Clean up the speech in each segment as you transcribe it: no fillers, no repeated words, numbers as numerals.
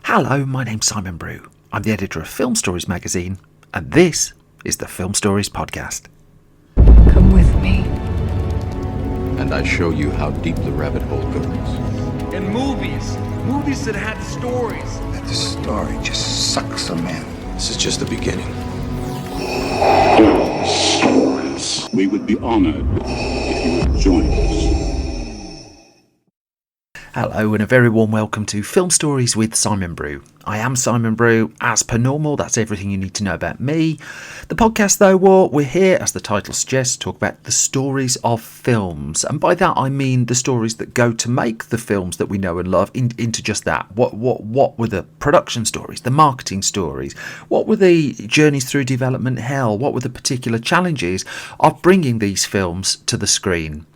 Hello, my name's Simon Brew. I'm the editor of Film Stories magazine, and this is the Film Stories podcast. Come with me. And I show you how deep the rabbit hole goes. In movies that had stories. That the story just sucks them in. This is just the beginning. Stories. We would be honored if you would join us. Hello and a very warm welcome to Film Stories with Simon Brew. I am Simon Brew. As per normal, that's everything you need to know about me. The podcast though, we're here, as the title suggests, to talk about the stories of films. And by that I mean the stories that go to make the films that we know and love into just that. What were the production stories, the marketing stories? What were the journeys through development hell? What were the particular challenges of bringing these films to the screen?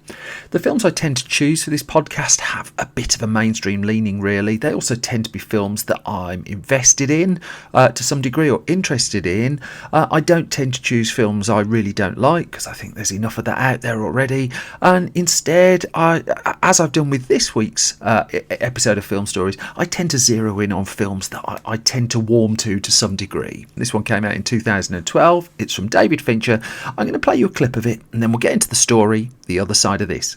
The films I tend to choose for this podcast have a bit of a mainstream leaning, really. They also tend to be films that I'm invested in to some degree or interested in. I don't tend to choose films I really don't like because I think there's enough of that out there already. And instead, as I've done with this week's episode of Film Stories, I tend to zero in on films that I tend to warm to some degree. This one came out in 2012. It's from David Fincher. I'm going to play you a clip of it and then we'll get into the story the other side of this.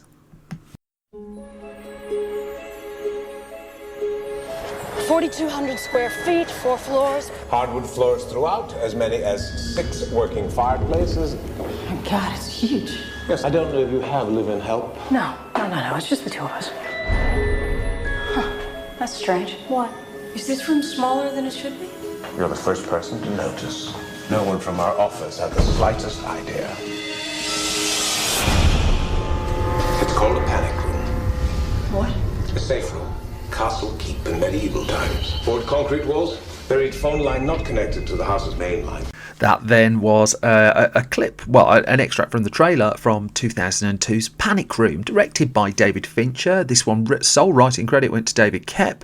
4,200 square feet, 4 floors. Hardwood floors throughout, as many as 6 working fireplaces. Oh my God, it's huge. Yes, I don't know if you have live-in help. No, it's just the two of us. Huh, that's strange. What? Is this room smaller than it should be? You're the first person to notice. No one from our office had the slightest idea. It's called a panic room. What? A safe room. Castle keep in medieval times. Poured concrete walls, buried phone line not connected to the house's main line. That then was a clip, an extract from the trailer from 2002's Panic Room, directed by David Fincher. This one, sole writing credit went to David Koepp.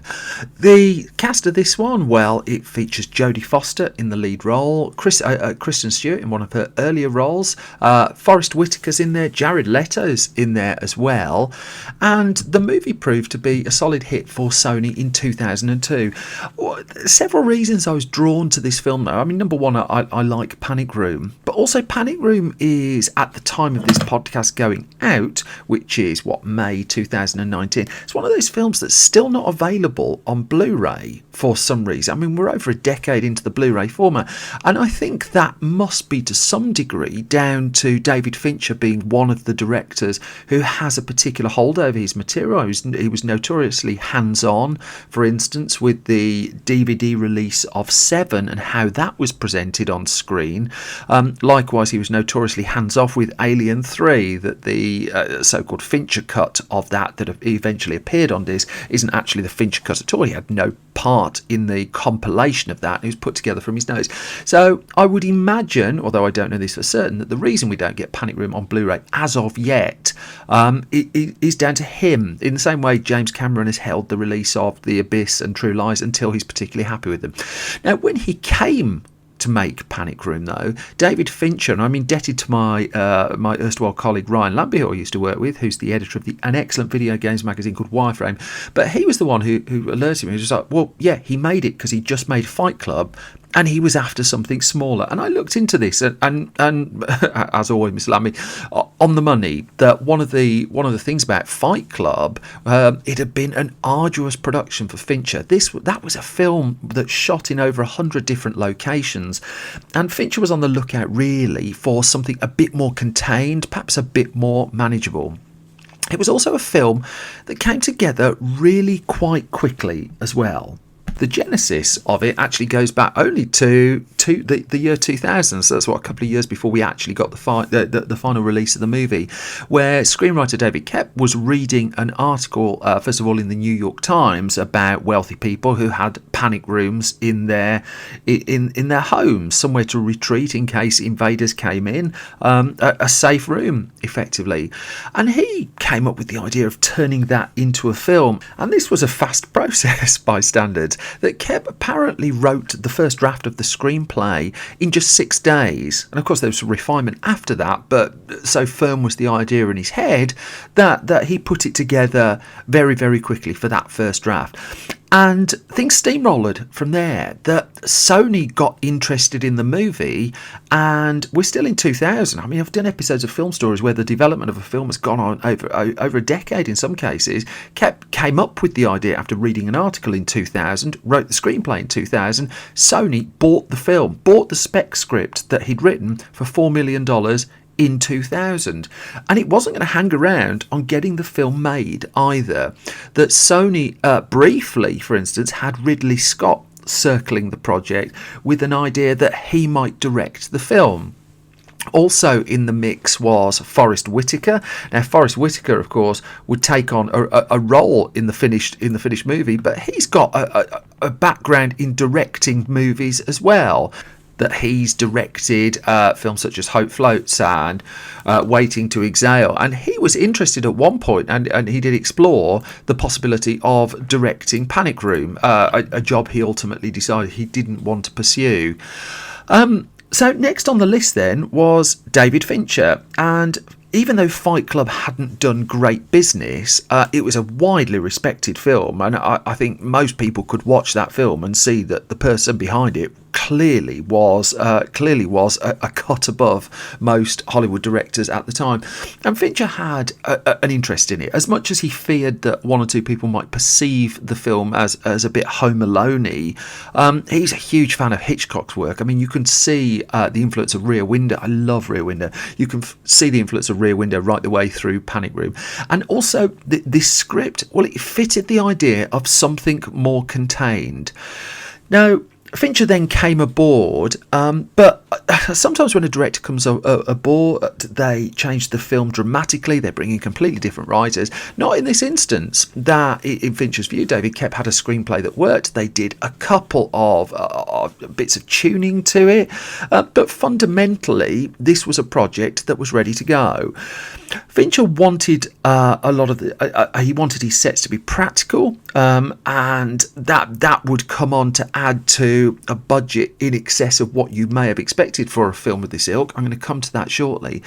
The cast of this one, it features Jodie Foster in the lead role, Kristen Stewart in one of her earlier roles, Forrest Whitaker's in there, Jared Leto's in there as well, and the movie proved to be a solid hit for Sony in 2002. Several reasons I was drawn to this film though. I mean, number one, I like Panic Room, but also Panic Room is, at the time of this podcast going out, which is May 2019, it's one of those films that's still not available on Blu-ray for some reason. I mean, we're over a decade into the Blu-ray format, and I think that must be to some degree down to David Fincher being one of the directors who has a particular hold over his material. He was notoriously hands-on, for instance, with the DVD release of Seven and how that was presented on screen. Likewise, he was notoriously hands-off with Alien 3, that the so-called Fincher cut of that eventually appeared on disc isn't actually the Fincher cut at all. He had no part in the compilation of that. It was put together from his notes. So I would imagine, although I don't know this for certain, that the reason we don't get Panic Room on Blu-ray as of yet is down to him, in the same way James Cameron has held the release of The Abyss and True Lies until he's particularly happy with them. Now, when he came to make Panic Room though, David Fincher, and I'm indebted to my erstwhile colleague Ryan Lambie, who I used to work with, who's the editor of an excellent video games magazine called Wireframe, but he was the one who alerted me. He was like, well, yeah, he made it because he just made Fight Club and he was after something smaller. And I looked into this and as always, Miss Lambie, on the money, that one of the things about Fight Club, it had been an arduous production for Fincher. That was a film that shot in over 100 different locations, and Fincher was on the lookout really for something a bit more contained, perhaps a bit more manageable. It was also a film that came together really quite quickly as well. The genesis of it actually goes back only to the year 2000, so that's a couple of years before we actually got the final release of the movie, where screenwriter David Koepp was reading an article, first of all in the New York Times, about wealthy people who had panic rooms in their homes, somewhere to retreat in case invaders came in, a safe room effectively, and he came up with the idea of turning that into a film. And this was a fast process by standards, that Koepp apparently wrote the first draft of the screenplay in just 6 days. And of course there was some refinement after that, but so firm was the idea in his head that he put it together very, very quickly for that first draft. And things steamrolled from there. That Sony got interested in the movie, and we're still in 2000. I mean, I've done episodes of Film Stories where the development of a film has gone on over a decade in some cases. Came up with the idea after reading an article in 2000, wrote the screenplay in 2000. Sony bought the film, bought the spec script that he'd written for $4 million in 2000, and it wasn't going to hang around on getting the film made either. That Sony briefly, for instance, had Ridley Scott circling the project with an idea that he might direct the film. Also in the mix was Forrest Whitaker. Now, Forrest Whitaker, of course, would take on a role in the finished movie, but he's got a background in directing movies as well. That he's directed films such as Hope Floats and Waiting to Exhale, and he was interested at one point, and he did explore the possibility of directing Panic Room, a job he ultimately decided he didn't want to pursue. So next on the list then was David Fincher, and even though Fight Club hadn't done great business, it was a widely respected film, and I think most people could watch that film and see that the person behind it clearly was a cut above most Hollywood directors at the time. And Fincher had an interest in it, as much as he feared that one or two people might perceive the film as a bit Home Alone-y. He's a huge fan of Hitchcock's work. I mean, you can see the influence of Rear Window. I love Rear Window. You can see the influence of Rear Window right the way through Panic Room. And also this script, well, it fitted the idea of something more contained. Now, Fincher then came aboard, but sometimes when a director comes aboard, they change the film dramatically. They bring in completely different writers. Not in this instance. That, in Fincher's view, David Koepp had a screenplay that worked. They did a couple of bits of tuning to it, but fundamentally, this was a project that was ready to go. Fincher wanted he wanted his sets to be practical, and that would come on to add to a budget in excess of what you may have expected for a film of this ilk. I'm going to come to that shortly.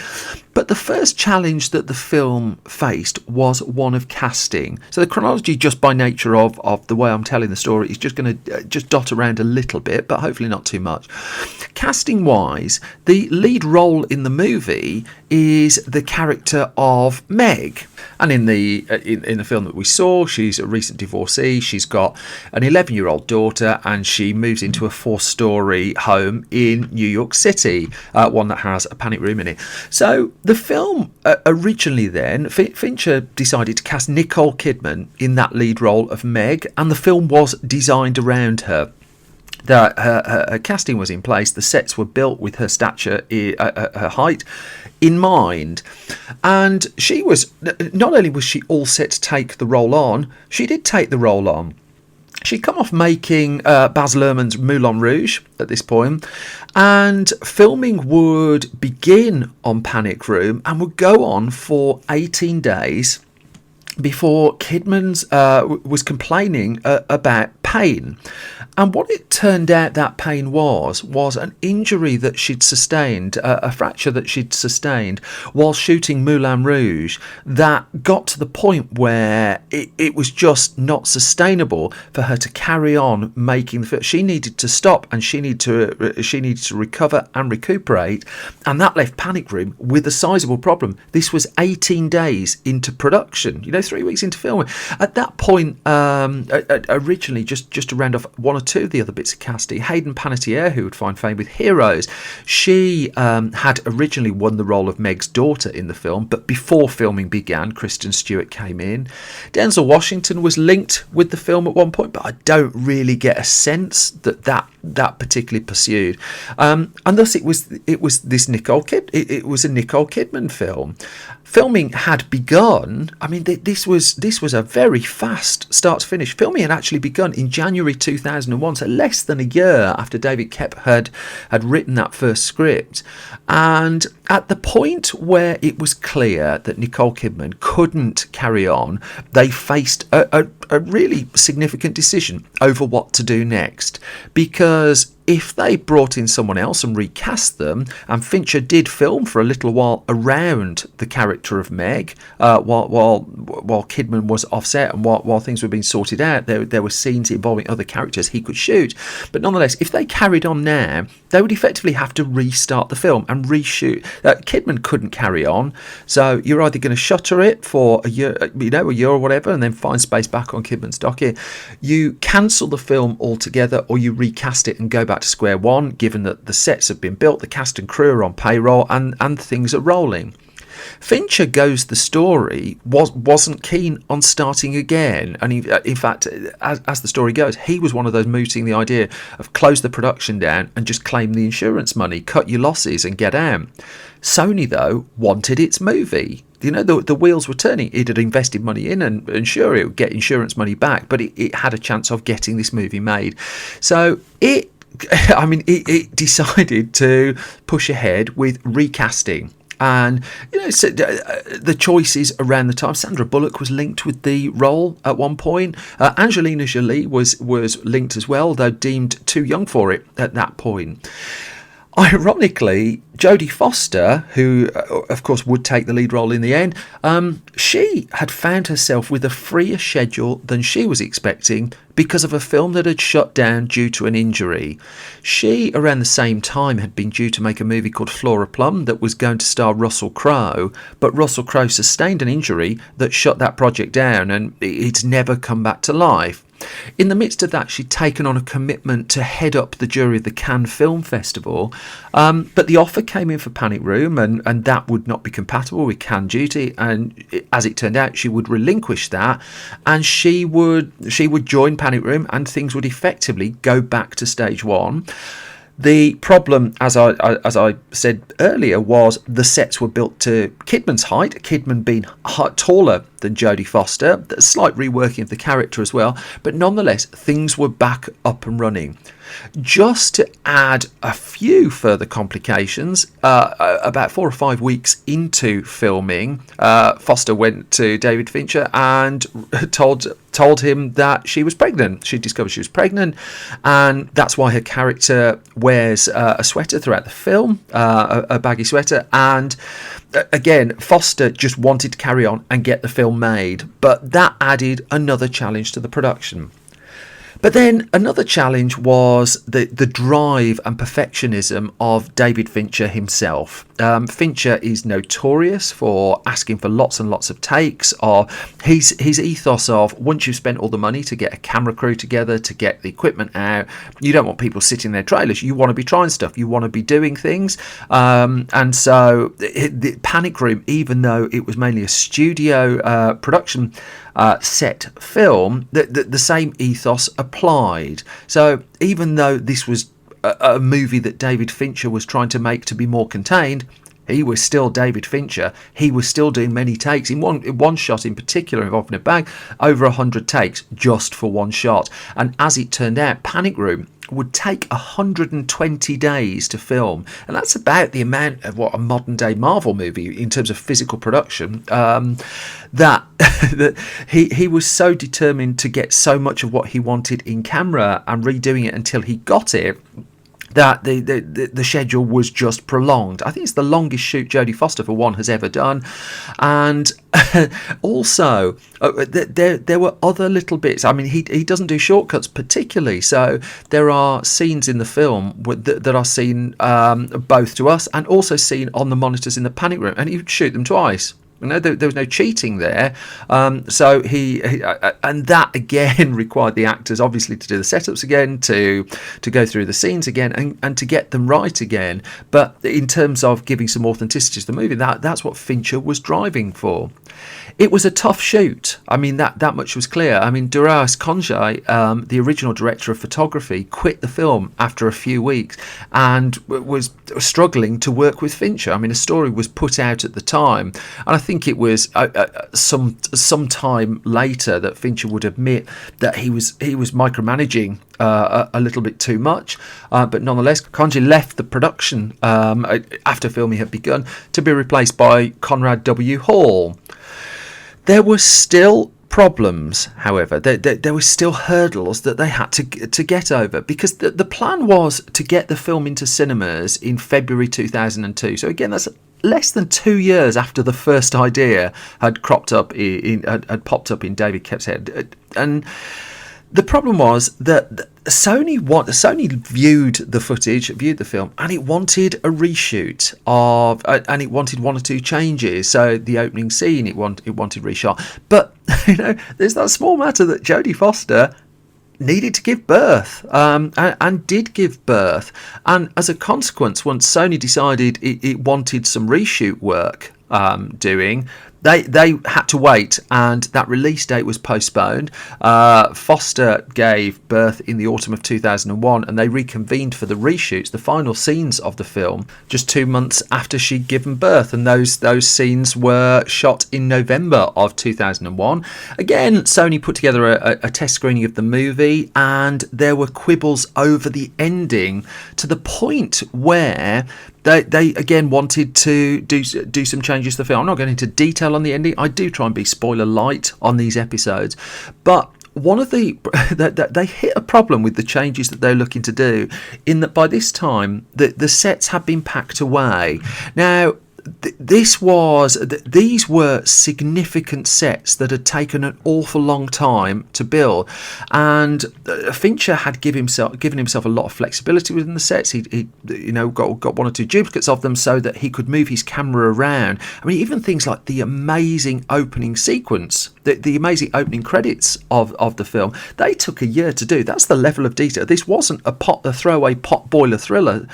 But the first challenge that the film faced was one of casting. So the chronology, just by nature of the way I'm telling the story, is just going to just dot around a little bit, but hopefully not too much. Casting wise, the lead role in the movie is the character of Meg, and in the film that we saw, she's a recent divorcee. She's got an 11-year-old daughter, and she moves into a 4-story home in New York City, one that has a panic room in it. So the film originally then, Fincher decided to cast Nicole Kidman in that lead role of Meg, and the film was designed around her. Her casting was in place. The sets were built with her stature, her height in mind, and she was not only was she all set to take the role on, she did take the role on. She'd come off making Baz Luhrmann's Moulin Rouge at this point, and filming would begin on Panic Room and would go on for 18 days before Kidman's was complaining about pain. And what it turned out that pain was an injury that she'd sustained, a fracture that she'd sustained while shooting Moulin Rouge, that got to the point where it was just not sustainable for her to carry on making the film. She needed to stop, and she needed to recover and recuperate, and that left Panic Room with a sizable problem. This was 18 days into production, 3 weeks into filming. At that point, originally, just to round off one or two of the other bits of casting, Hayden Panettiere, who would find fame with Heroes, she had originally won the role of Meg's daughter in the film, but before filming began, Kristen Stewart came in. Denzel Washington was linked with the film at one point, but I don't really get a sense that particularly pursued, and thus it was this Nicole it was a Nicole Kidman film. Filming had begun. I mean, this was a very fast start to finish. Filming had actually begun in January 2001, so less than a year after David Koepp had written that first script. And at the point where it was clear that Nicole Kidman couldn't carry on, they faced a really significant decision over what to do next, because if they brought in someone else and recast them, and Fincher did film for a little while around the character of Meg, while Kidman was offset and while things were being sorted out, there were scenes involving other characters he could shoot. But nonetheless, if they carried on now, they would effectively have to restart the film and reshoot. Kidman couldn't carry on, so you're either going to shutter it for a year or whatever, and then find space back on Kidman's docket. You cancel the film altogether, or you recast it and go back to square one, given that the sets have been built, the cast and crew are on payroll, and things are rolling. Fincher goes the story wasn't keen on starting again, and in fact, as the story goes, he was one of those mooting the idea of close the production down and just claim the insurance money, cut your losses and get out. Sony, though, wanted its movie. You know, the wheels were turning. It had invested money in, and sure, it would get insurance money back, but it had a chance of getting this movie made. So it decided to push ahead with recasting. And, so the choices around the time, Sandra Bullock was linked with the role at one point. Angelina Jolie was linked as well, though deemed too young for it at that point. Ironically, Jodie Foster, who of course would take the lead role in the end, she had found herself with a freer schedule than she was expecting because of a film that had shut down due to an injury. She, around the same time, had been due to make a movie called Flora Plum that was going to star Russell Crowe, but Russell Crowe sustained an injury that shut that project down, and it's never come back to life. In the midst of that, she'd taken on a commitment to head up the jury of the Cannes Film Festival, but the offer came in for Panic Room, and that would not be compatible with Cannes duty, and as it turned out, she would relinquish that, and she would join Panic Room, and things would effectively go back to stage one. The problem, as I said earlier, was the sets were built to Kidman's height, Kidman being taller than Jodie Foster, a slight reworking of the character as well, but nonetheless, things were back up and running. Just to add a few further complications, about 4 or 5 weeks into filming, Foster went to David Fincher and told him that she was pregnant. She discovered she was pregnant, and that's why her character wears a sweater throughout the film, a baggy sweater. And again, Foster just wanted to carry on and get the film made, but that added another challenge to the production. But then another challenge was the drive and perfectionism of David Fincher himself. Fincher is notorious for asking for lots and lots of takes. His ethos of, once you've spent all the money to get a camera crew together, to get the equipment out, you don't want people sitting in their trailers. You want to be trying stuff. You want to be doing things. And so the Panic Room, even though it was mainly a studio production set film, the same ethos applied. So even though this was a movie that David Fincher was trying to make to be more contained, he was still David Fincher. He was still doing many takes. In one shot in particular involving a bag, over 100 takes just for one shot. And as it turned out, Panic Room would take 120 days to film, and that's about the amount of what a modern day Marvel movie in terms of physical production. That he was so determined to get so much of what he wanted in camera and redoing it until he got it, that the schedule was just prolonged. I think it's the longest shoot Jodie Foster, for one, has ever done. And also, there were other little bits. I mean, he doesn't do shortcuts particularly. So there are scenes in the film that are seen both to us and also seen on the monitors in the Panic Room, and he would shoot them twice. There was no cheating there. So he and that again required the actors obviously to do the setups again, to go through the scenes again, and to get them right again. But in terms of giving some authenticity to the movie, that's what Fincher was driving for. It was a tough shoot. I mean, that much was clear. I mean, Darius Khondji, the original director of photography, quit the film after a few weeks and was struggling to work with Fincher. I mean, a story was put out at the time, and I think it was some time later that Fincher would admit that he was micromanaging a little bit too much, but nonetheless, Khondji left the production after filming had begun to be replaced by Conrad W. Hall. There was still problems, however. There were still hurdles that they had to get over, because the plan was to get the film into cinemas in February 2002. So again, that's less than 2 years after the first idea had popped up in David Koepp's head. And the problem was that Sony viewed the film, and it wanted a reshoot and it wanted one or two changes. So the opening scene, it wanted reshot. But there's that small matter that Jodie Foster needed to give birth, and did give birth. And as a consequence, once Sony decided it wanted some reshoot work doing, they had to wait, and that release date was postponed. Foster gave birth in the autumn of 2001, and they reconvened for the reshoots, the final scenes of the film, just 2 months after she'd given birth, and those scenes were shot in November of 2001. Again, Sony put together a test screening of the movie, and there were quibbles over the ending, to the point where they again wanted to do some changes to the film. I'm not going into detail on the ending. I do try and be spoiler light on these episodes, but one of they hit a problem with the changes that they're looking to do, in that by this time the sets had been packed away. Now, these were significant sets that had taken an awful long time to build, and Fincher had given himself a lot of flexibility within the sets. He got one or two duplicates of them so that he could move his camera around. I mean, even things like the amazing opening sequence, the amazing opening credits of the film, they took a year to do. That's the level of detail. This wasn't a throwaway pot boiler thriller,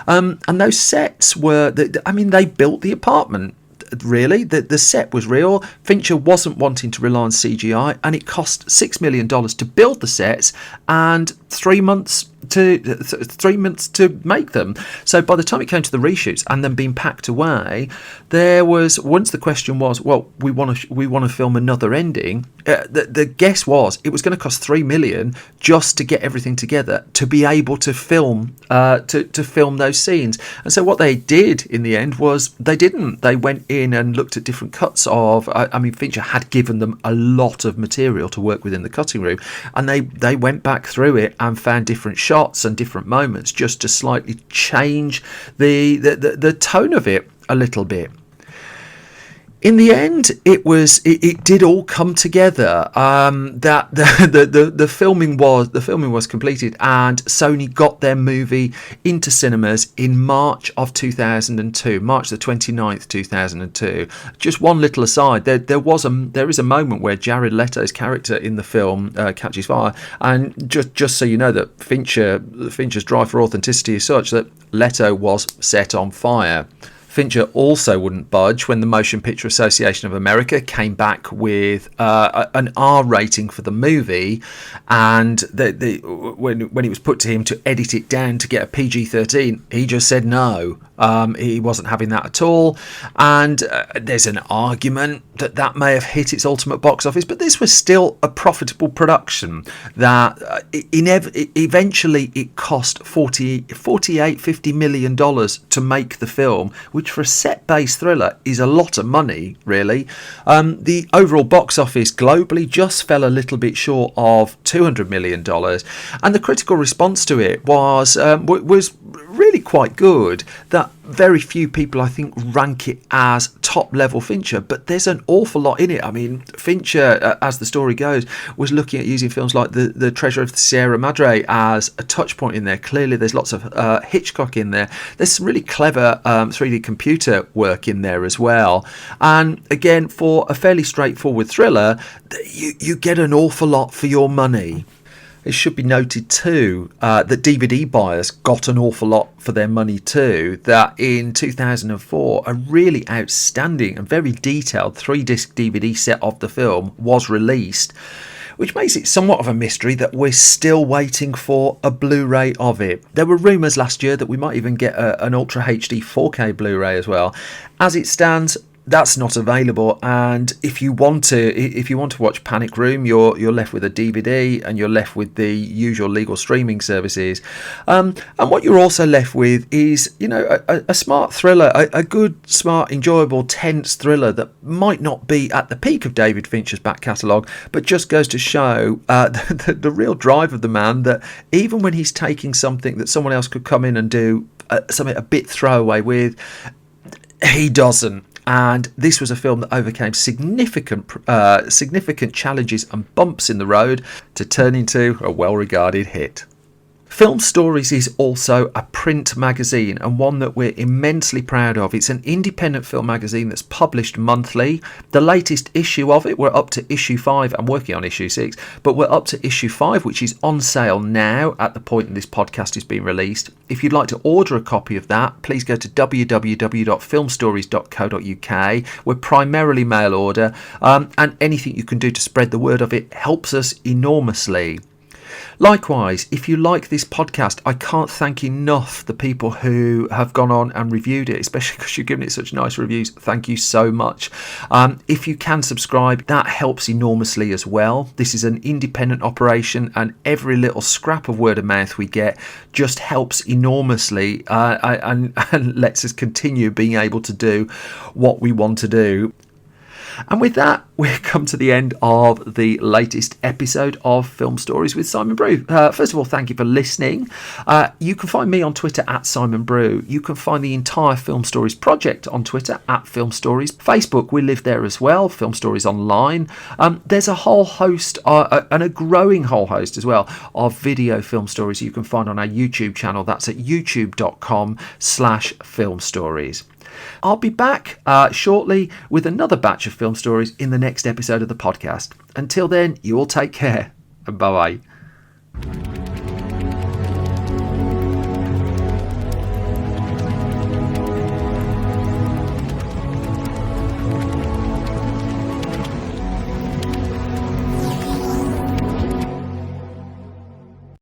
and those sets were. They built the apartment. Really, the set was real. Fincher wasn't wanting to rely on CGI, and it cost $6 million to build the sets and 3 months to make them. So by the time it came to the reshoots and them being packed away, once the question was, well, we want to film another ending. The guess was it was going to cost $3 million just to get everything together to be able to film to film those scenes. And so what they did in the end was they went in and looked at different cuts of. Fincher had given them a lot of material to work with in the cutting room, and they went back through it and found different shots and different moments just to slightly change the tone of it a little bit. In the end, it did all come together. That the filming was completed, and Sony got their movie into cinemas in March of 2002, March the 29th, 2002. Just one little aside: there is a moment where Jared Leto's character in the film catches fire, and just so you know that Fincher's drive for authenticity is such that Leto was set on fire. Fincher also wouldn't budge when the Motion Picture Association of America came back with an R rating for the movie, and when it was put to him to edit it down to get a PG-13, he just said no. He wasn't having that at all, and there's an argument that may have hit its ultimate box office, but this was still a profitable production that eventually it cost $50 million to make the film, which for a set-based thriller is a lot of money, really. The overall box office globally just fell a little bit short of $200 million, and the critical response to it was really quite good. That very few people, I think, rank it as top-level Fincher, but there's an awful lot in it. I mean, Fincher, as the story goes, was looking at using films like the Treasure of the Sierra Madre as a touch point in there. Clearly, there's lots of Hitchcock in there. There's some really clever 3D computer work in there as well. And again, for a fairly straightforward thriller, you get an awful lot for your money. It should be noted too that DVD buyers got an awful lot for their money too. That in 2004, a really outstanding and very detailed 3-disc DVD set of the film was released, which makes it somewhat of a mystery that we're still waiting for a Blu-ray of it. There were rumours last year that we might even get an Ultra HD 4K Blu-ray as well. As it stands, that's not available. And if you want to watch Panic Room, you're left with a DVD, and you're left with the usual legal streaming services. And what you're also left with is, a smart thriller, a good, smart, enjoyable, tense thriller that might not be at the peak of David Fincher's back catalogue, but just goes to show the real drive of the man, that even when he's taking something that someone else could come in and do something a bit throwaway with, he doesn't. And this was a film that overcame significant challenges and bumps in the road to turn into a well-regarded hit. Film Stories is also a print magazine, and one that we're immensely proud of. It's an independent film magazine that's published monthly. The latest issue of it, we're up to issue 5. I'm working on issue 6, but we're up to issue 5, which is on sale now at the point that this podcast is being released. If you'd like to order a copy of that, please go to www.filmstories.co.uk. We're primarily mail order, and anything you can do to spread the word of it helps us enormously. Likewise, if you like this podcast, I can't thank enough the people who have gone on and reviewed it, especially because you've given it such nice reviews. Thank you so much. If you can subscribe, that helps enormously as well. This is an independent operation, and every little scrap of word of mouth we get just helps enormously and lets us continue being able to do what we want to do. And with that, we've come to the end of the latest episode of Film Stories with Simon Brew. First of all, thank you for listening. You can find me on Twitter at Simon Brew. You can find the entire Film Stories project on Twitter at Film Stories. Facebook, we live there as well, Film Stories Online. There's a whole host, and a growing whole host as well, of video film stories you can find on our YouTube channel. That's at youtube.com/Film Stories. I'll be back shortly with another batch of film stories in the next episode of the podcast. Until then, you all take care, and bye-bye.